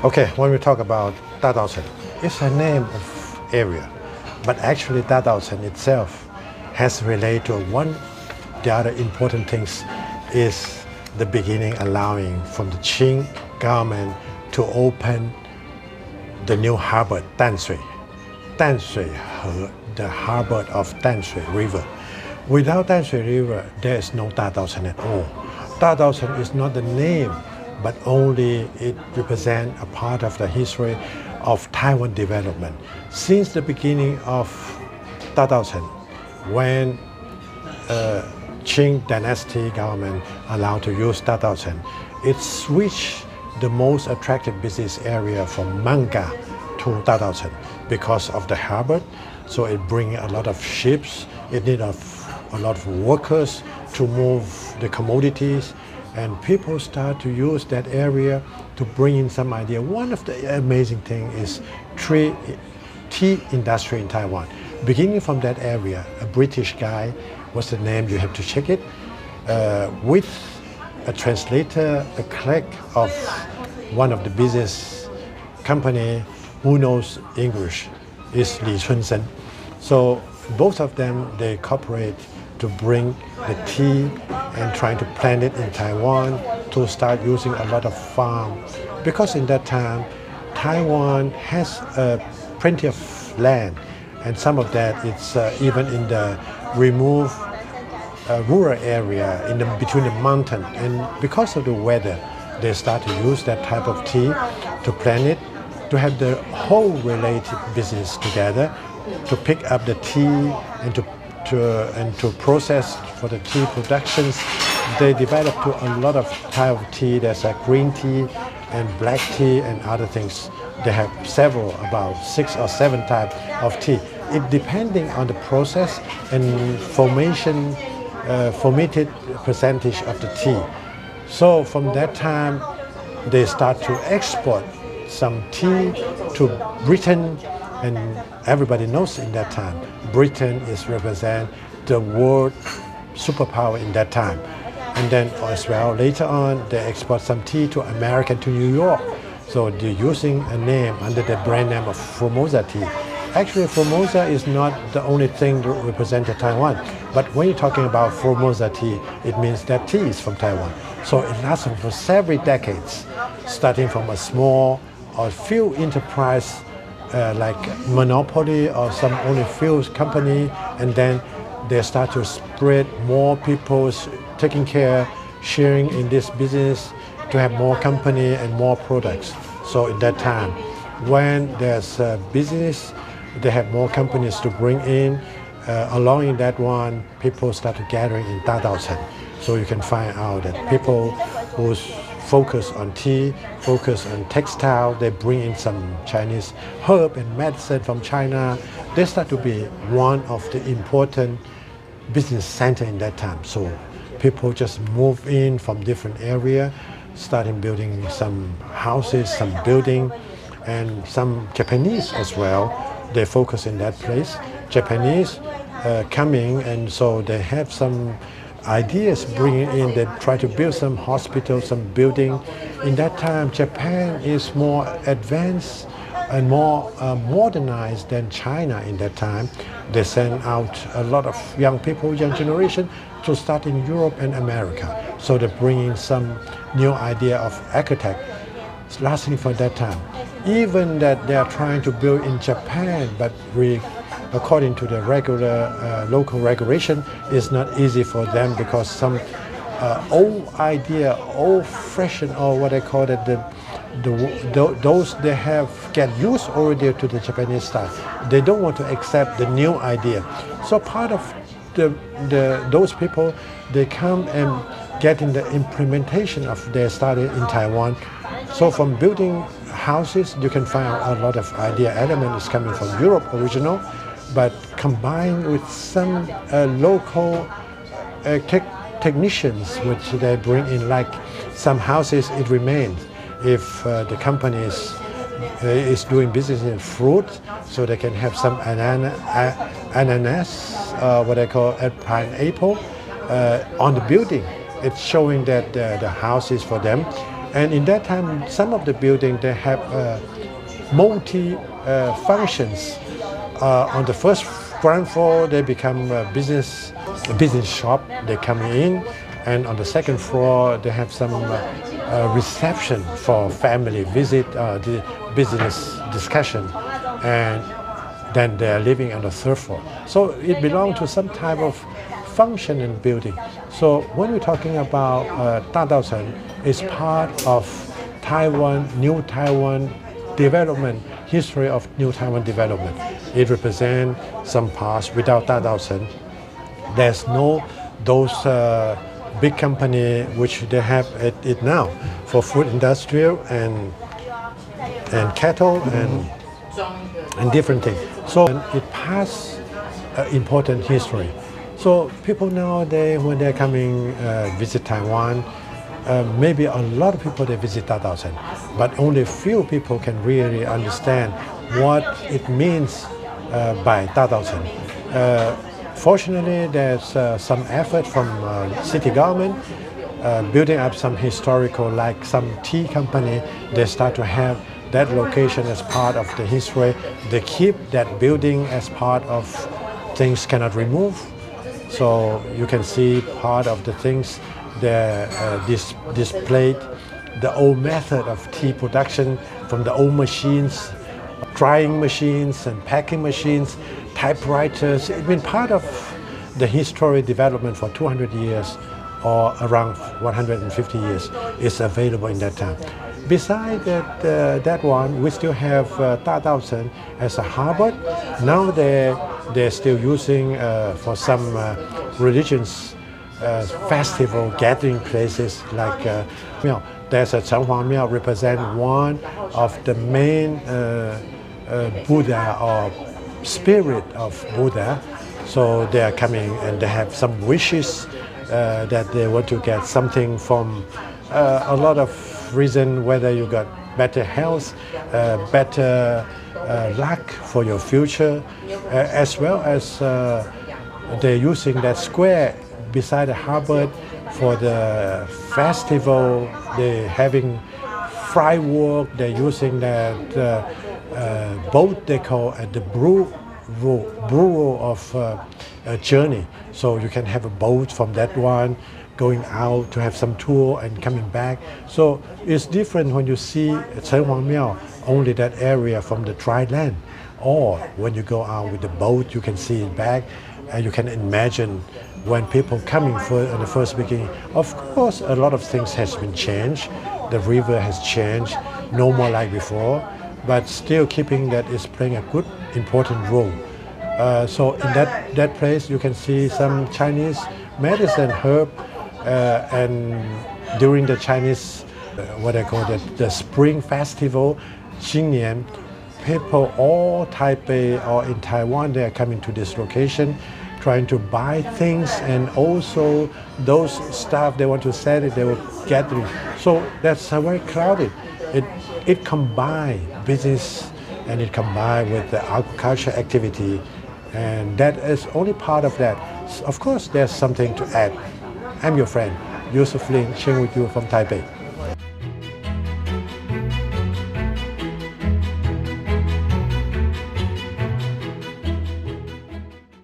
Okay, when we talk about 大稻埕, it's a name of area, but actually 大稻埕 itself has related to one. The other important things is the beginning allowing from the Qing government to open the new harbor, Danshui, the harbor of Danshui River. Without Danshui River, there is no 大稻埕 at all. 大稻埕 is not the name, but only it represents a part of the history of Taiwan development. Since the beginning of 大稻埕, when Qing dynasty government allowed to use 大稻埕, it switched the most attractive business area from Manga to 大稻埕because of the harbor. So it brings a lot of ships, it needs a lot of workers to move the commodities, and people start to use that area to bring in some idea. One of the amazing things is tea industry in Taiwan. Beginning from that area, a British guy, what's the name, you have to check it, with a translator, a clerk of one of the business company who knows English, is Li Chunsen. So both of them, they cooperate to bring the tea and trying to plant it in Taiwan to start using a lot of farm. Because in that time, Taiwan has plenty of land, and some of that it's even in the removed rural area between the mountain. And because of the weather, they start to use that type of tea to plant it, to have the whole related business together, to pick up the tea and to process for the tea productions. They develop to a lot of type of tea. There's a green tea and black tea and other things. They have several, about 6 or 7 types of tea. It depending on the process and fermented percentage of the tea. So from that time, they start to export some tea to Britain, and everybody knows in that time, Britain is represent the world superpower in that time. And then as well, later on, they export some tea to America, to New York. So they're using a name under the brand name of Formosa tea. Actually, Formosa is not the only thing that represents Taiwan. But when you're talking about Formosa tea, it means that tea is from Taiwan. So it lasted for several decades, starting from a small or few enterprise like monopoly or some only few company, and then they start to spread more people taking care, sharing in this business to have more company and more products. So in that time, when there's a business, they have more companies to bring in. Along in that one, people start to gather in 大稻埕. So you can find out that people who focus on tea, focus on textile, they bring in some Chinese herb and medicine from China. They start to be one of the important business center in that time. So people just move in from different area, starting building some houses, some building, and some Japanese as well. They focus in that place. Japanese coming, and so they have some ideas bringing in. They try to build some hospitals, some building. In that time, Japan is more advanced and more modernized than China in that time. They send out a lot of young people, young generation, to start in Europe and America. So they bring in some new idea of architect, lasting for that time. Even that they are trying to build in Japan, but according to the regular local regulation, it's not easy for them because some old idea, old fashion, or what I call it, those they have get used already to the Japanese style. They don't want to accept the new idea. So part of those people, they come and get in the implementation of their study in Taiwan. So from building houses, you can find a lot of idea elements coming from Europe original, but combined with some local technicians which they bring in, like some houses it remains. If the company is doing business in fruit, so they can have some ananas, what I call a pineapple, on the building. It's showing that the house is for them. And in that time, some of the buildings, they have multi functions. On the first ground floor, they become a business shop. They come in, and on the second floor, they have some reception for family visit, the business discussion, and then they are living on the third floor. So it belongs to some type of function in building. So when we're talking about Dadaocheng, it's part of Taiwan, New Taiwan development, history of New Taiwan development. It represents some past. Without Dadaocheng, there's no those big company which they have it now for food industrial and cattle and different things. So it passed important history. So people nowadays, when they're coming visit Taiwan, maybe a lot of people they visit Dadaocheng, but only few people can really understand what it means by Dadaocheng. Fortunately, there's some effort from city government building up some historical, like some tea company. They start to have that location as part of the history. They keep that building as part of things cannot remove. So you can see part of the things that displayed the old method of tea production from the old machines, drying machines and packing machines, typewriters. It's been part of the history development for 200 years or around 150 years. It's available in that time. Besides that one, we still have Dadaocheng as a harbor. Now they're still using for some religious festival gathering places like there's a Chenghua Miao represent one of the main Buddha or spirit of Buddha. So they are coming and they have some wishes that they want to get something from a lot of reason, whether you got better health, better luck for your future, as well as they're using that square beside the harbor for the festival. They're having firework. They're using that boat they call the bureau of a journey. So you can have a boat from that one going out to have some tour and coming back. So it's different when you see Chenghua Miao, only that area from the dry land. Or when you go out with the boat, you can see it back. And you can imagine when people coming in the first beginning. Of course, a lot of things has been changed. The river has changed, no more like before, but still keeping that is playing a good, important role. So in that place, you can see some Chinese medicine herb, and during the Chinese, what I call the Spring Festival, Xingnian, people all Taipei or in Taiwan, they are coming to this location, trying to buy things, and also those stuff they want to sell it, they will gathering. So that's very crowded. It combines business and it combines with the agriculture activity, and that is only part of that. Of course, there's something to add. I'm your friend, Yusuf Lin, sharing with you from Taipei.